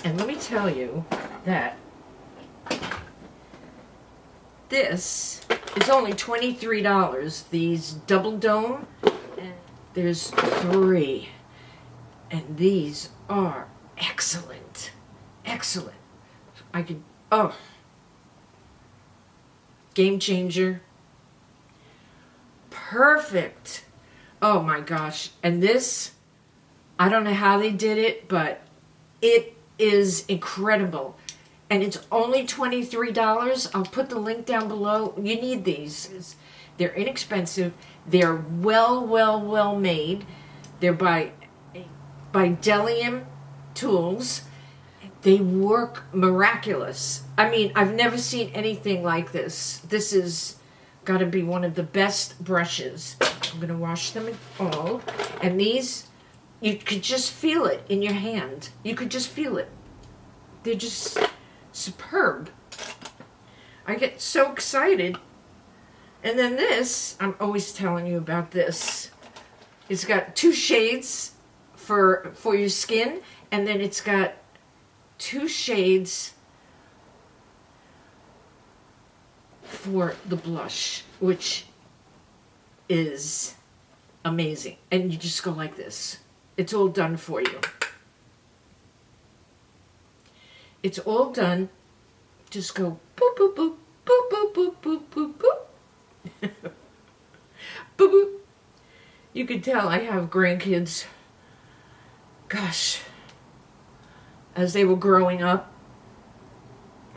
And let me tell you that this is only $23. These double dome, and there's 3. And these are excellent. Excellent. I could, oh. Game changer. Perfect. Oh my gosh. And this, I don't know how they did it, but it is incredible. And it's only $23. I'll put the link down below. You need these. They're inexpensive. They're well made. They're by Delium Tools. They work miraculous. I mean, I've never seen anything like this. This is got to be one of the best brushes. I'm going to wash them all. And these, you could just feel it in your hand. You could just feel it. They're just superb. I get so excited. And then this, I'm always telling you about this. It's got 2 shades for your skin, and then it's got 2 shades for the blush, which is amazing. And you just go like this. It's all done for you. It's all done. Just go boop, boop, boop, boop, boop, boop, boop, boop, boop. Boop, boop. You can tell I have grandkids. Gosh. As they were growing up,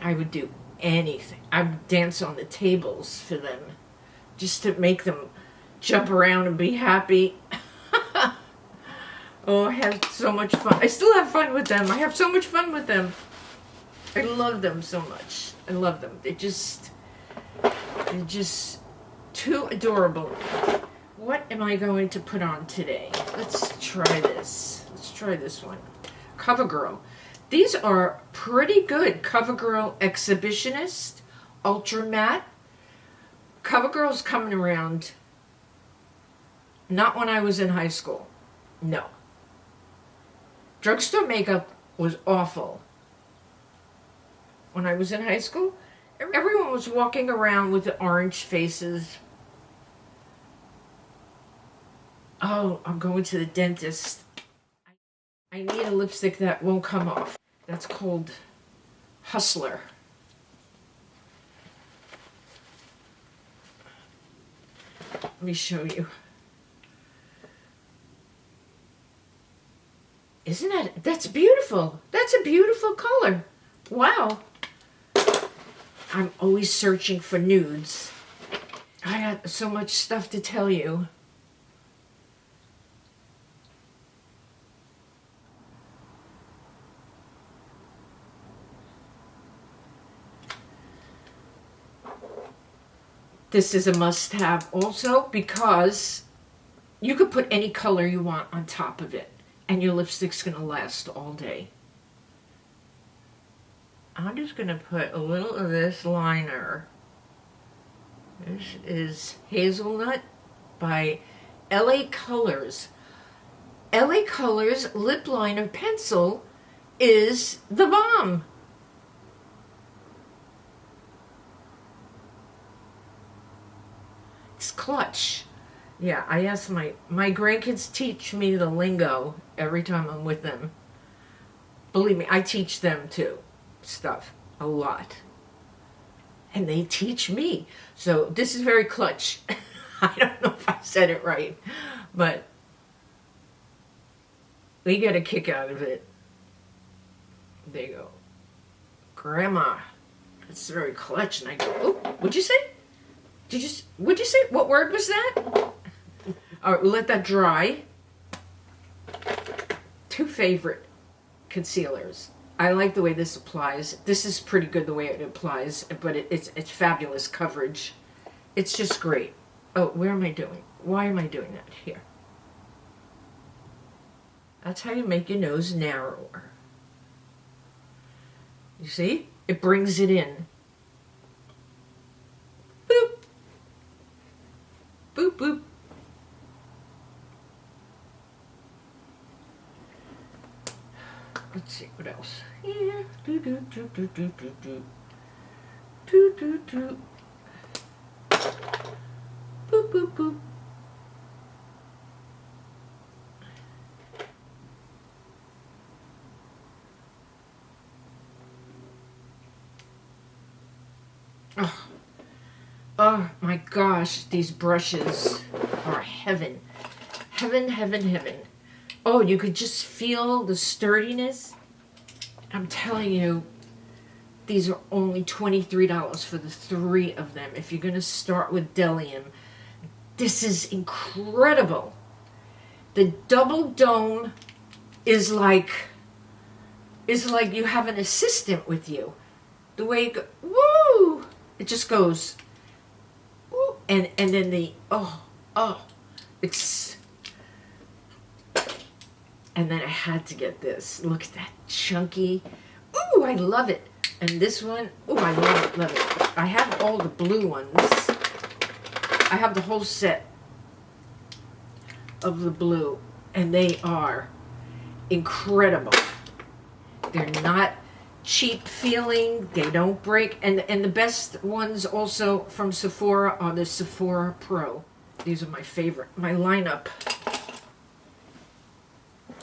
I would do anything. I would dance on the tables for them just to make them jump around and be happy. Oh, I had so much fun. I still have fun with them. I have so much fun with them. I love them so much. I love them. They're just too adorable. What am I going to put on today? Let's try this. Let's try this one. CoverGirl. These are pretty good. CoverGirl Exhibitionist, Ultra Matte. CoverGirl's coming around. Not when I was in high school. No. Drugstore makeup was awful. When I was in high school, everyone was walking around with the orange faces. Oh, I'm going to the dentist. I need a lipstick that won't come off. That's called Hustler. Let me show you. Isn't that, that's beautiful. That's a beautiful color. Wow. I'm always searching for nudes. I got so much stuff to tell you. This is a must-have also because you could put any color you want on top of it and your lipstick's going to last all day. I'm just going to put a little of this liner. This is Hazelnut by LA Colors. LA Colors lip liner pencil is the bomb. It's clutch. Yeah, I asked my grandkids teach me the lingo every time I'm with them. Believe me, I teach them too. Stuff a lot, and they teach me. So this is very clutch. I don't know if I said it right, but we get a kick out of it. There you go, Grandma. It's very clutch, and I go, oh, what'd you say? What'd you say? What word was that? All right, we'll let that dry. 2 favorite concealers. I like the way this applies. This is pretty good the way it applies, but it's fabulous coverage. It's just great. Oh, where am I doing? Why am I doing that? Here. That's how you make your nose narrower. You see? It brings it in. Boop. Boop, boop. let's see what else. Here, do do do do do do do do do do. Boop boop boop. Oh. Oh my gosh, these brushes are heaven. Heaven, heaven, heaven. Oh, you could just feel the sturdiness. I'm telling you, these are only $23 for the 3 of them. If you're going to start with Delium, this is incredible. The double dome is like you have an assistant with you. The way it woo! It just goes. And then the, it's, and then I had to get this. Look at that chunky. Ooh, I love it. And this one, ooh, I love it, love it. I have all the blue ones. I have the whole set of the blue, and they are incredible. They're not cheap feeling, they don't break, and the best ones also from Sephora are the Sephora Pro. These are my favorite, my lineup,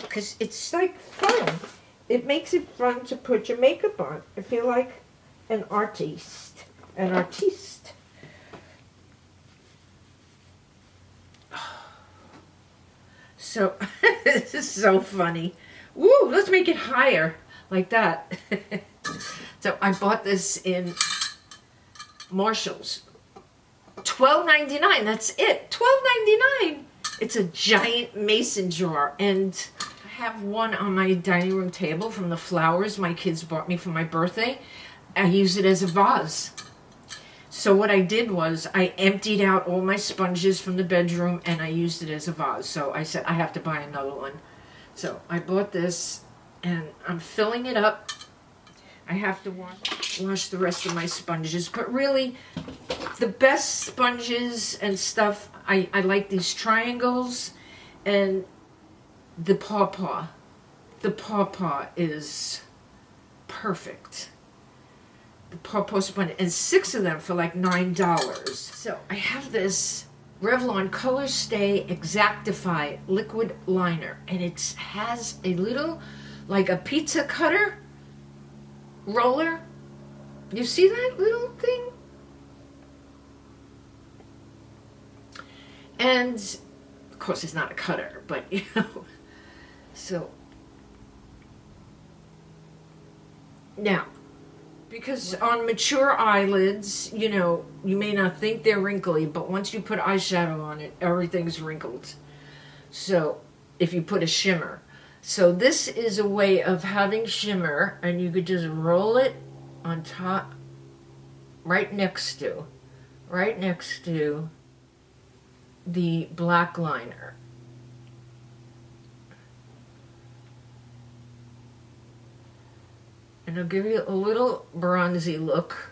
because it's like fun. It makes it fun to put your makeup on. I feel like an artiste. So this is so funny. Woo, let's make it higher. Like that. So I bought this in Marshall's. $12.99, that's it. $12.99. It's a giant mason jar. And I have one on my dining room table from the flowers my kids bought me for my birthday. I use it as a vase. So what I did was I emptied out all my sponges from the bedroom and I used it as a vase. So I said I have to buy another one. So I bought this. And I'm filling it up. I have to wash the rest of my sponges. But really, the best sponges and stuff, I like these triangles and the pawpaw. The pawpaw is perfect. The pawpaw sponge. And 6 of them for like $9. So I have this Revlon Color Stay Exactify Liquid Liner. And it has a little, like a pizza cutter roller. You see that little thing? And of course it's not a cutter, but you know. So now, because on mature eyelids, you know, you may not think they're wrinkly, but once you put eyeshadow on it, everything's wrinkled. So if you put a shimmer. So this is a way of having shimmer, and you could just roll it on top, right next to the black liner. And it'll give you a little bronzy look.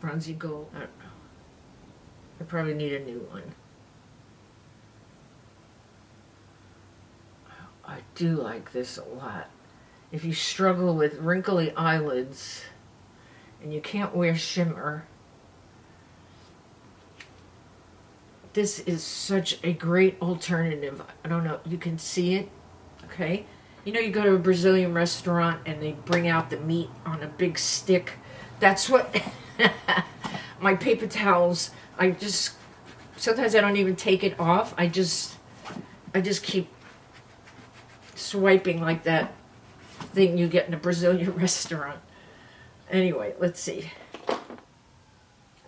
Bronzy gold. I don't know. I probably need a new one. I do like this a lot. If you struggle with wrinkly eyelids and you can't wear shimmer, this is such a great alternative. I don't know, you can see it, okay? You know, you go to a Brazilian restaurant and they bring out the meat on a big stick. That's what my paper towels, sometimes I don't even take it off. I just keep swiping like that thing you get in a Brazilian restaurant. Anyway, let's see.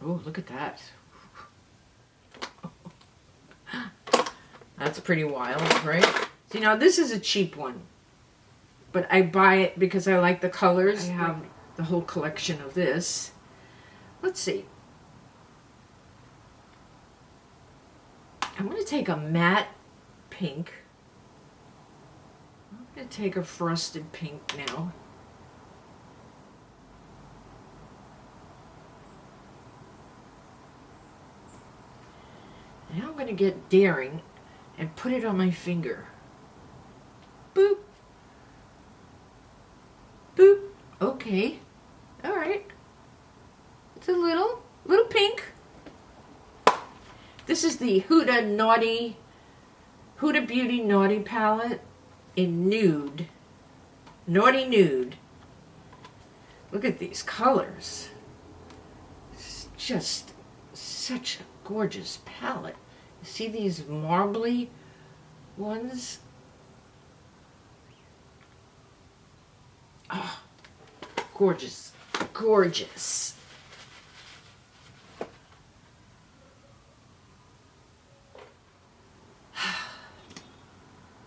Oh, look at that. That's pretty wild, right? See, now this is a cheap one, but I buy it because I like the colors. I have the whole collection of this. Let's see. I'm going to take a matte pink. I'm going to take a frosted pink now. Now I'm going to get daring and put it on my finger. Boop. okay. All right. It's a little pink. This is the Huda Beauty Naughty palette in nude. Naughty nude. Look at these colors. It's just such a gorgeous palette. See these marbly ones? Oh, gorgeous, gorgeous.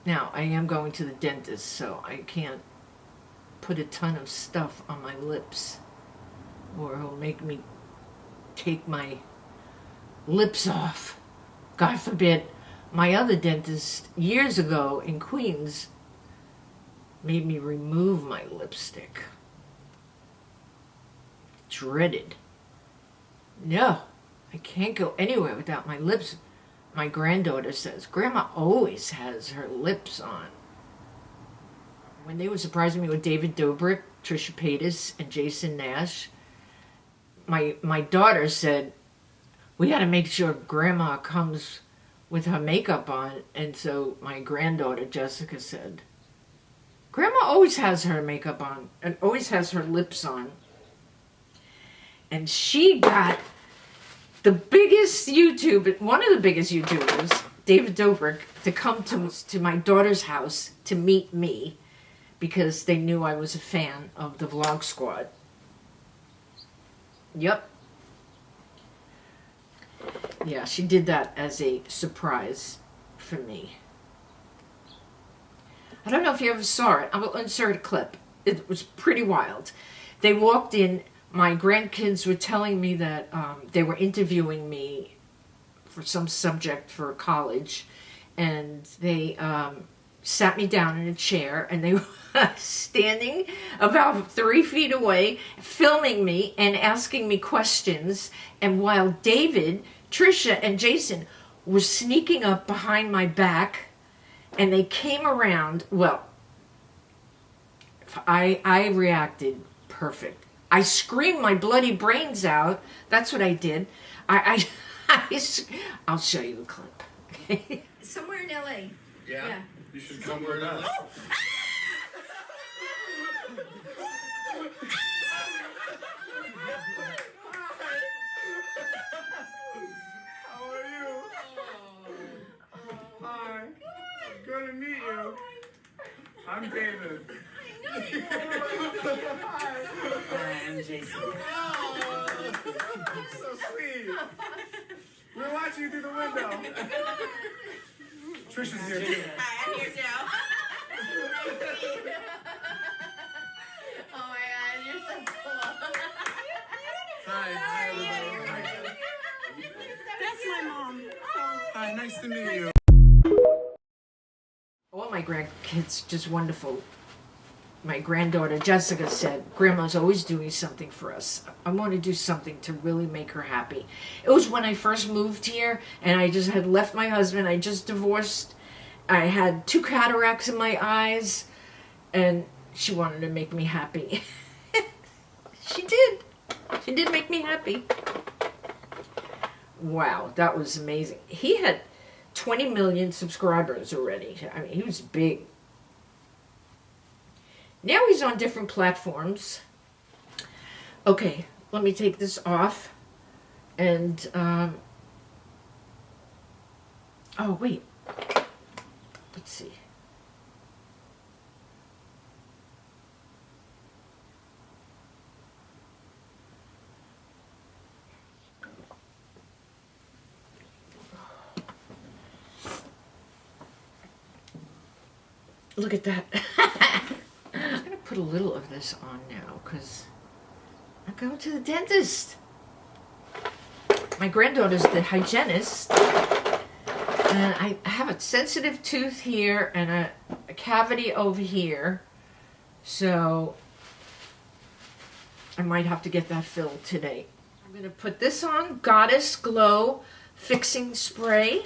Now, I am going to the dentist, so I can't put a ton of stuff on my lips, or he'll make me take my lips off. God forbid. My other dentist, years ago in Queens, made me remove my lipstick. Dreaded. No, I can't go anywhere without my lips. My granddaughter says, Grandma always has her lips on. When they were surprising me with David Dobrik, Trisha Paytas, and Jason Nash, my daughter said, we got to make sure Grandma comes with her makeup on. And so my granddaughter, Jessica, said, Grandma always has her makeup on and always has her lips on. And she got the biggest one of the biggest YouTubers, David Dobrik, to come to my daughter's house to meet me because they knew I was a fan of the Vlog Squad. Yep. Yeah, she did that as a surprise for me. I don't know if you ever saw it. I will insert a clip. It was pretty wild. They walked in. My grandkids were telling me that they were interviewing me for some subject for college, and they sat me down in a chair, and they were standing about 3 feet away, filming me and asking me questions. And while David, Trisha, and Jason were sneaking up behind my back, and they came around, well, I reacted perfect. I screamed my bloody brains out. That's what I did. I'll show you a clip. Okay? Somewhere in LA. Yeah? You should come with us. How are you? Hi. Good to meet you. I'm David. I'm Jason. Oh, so sweet. We're watching you through the window. Trisha's here too. Hi, I'm here too. Oh my god, you're so cool. Hi, everybody. That's my mom. Hi, nice to meet you. All my grandkids, just wonderful. My granddaughter, Jessica, said, Grandma's always doing something for us. I want to do something to really make her happy. It was when I first moved here, and I just had left my husband. I just divorced. I had 2 cataracts in my eyes, and she wanted to make me happy. She did. She did make me happy. Wow, that was amazing. He had 20 million subscribers already. I mean, he was big. Now he's on different platforms. Okay, let me take this off. And, oh, wait. Let's see. Look at that. I'm just going to put a little of this on now because I'm going to the dentist. My granddaughter's the hygienist. And I have a sensitive tooth here and a cavity over here. So I might have to get that filled today. I'm going to put this on. Goddess Glow Fixing Spray.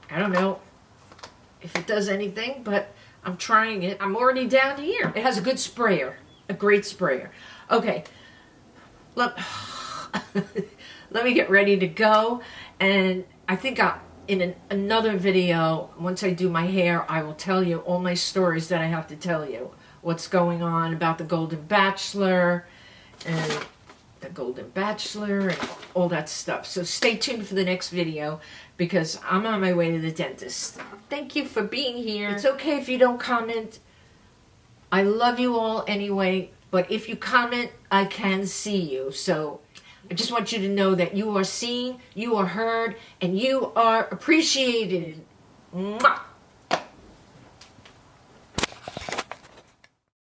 I don't know. if it does anything, but I'm trying it. I'm already down here. It has a good sprayer, a great sprayer. Okay, let me get ready to go, and I think in another video, once I do my hair, I will tell you all my stories that I have to tell you. What's going on about the Golden Bachelor, and all that stuff. So stay tuned for the next video, because I'm on my way to the dentist. Thank you for being here. It's okay if you don't comment. I love you all anyway, but if you comment, I can see you. So I just want you to know that you are seen, you are heard, and you are appreciated. Mwah!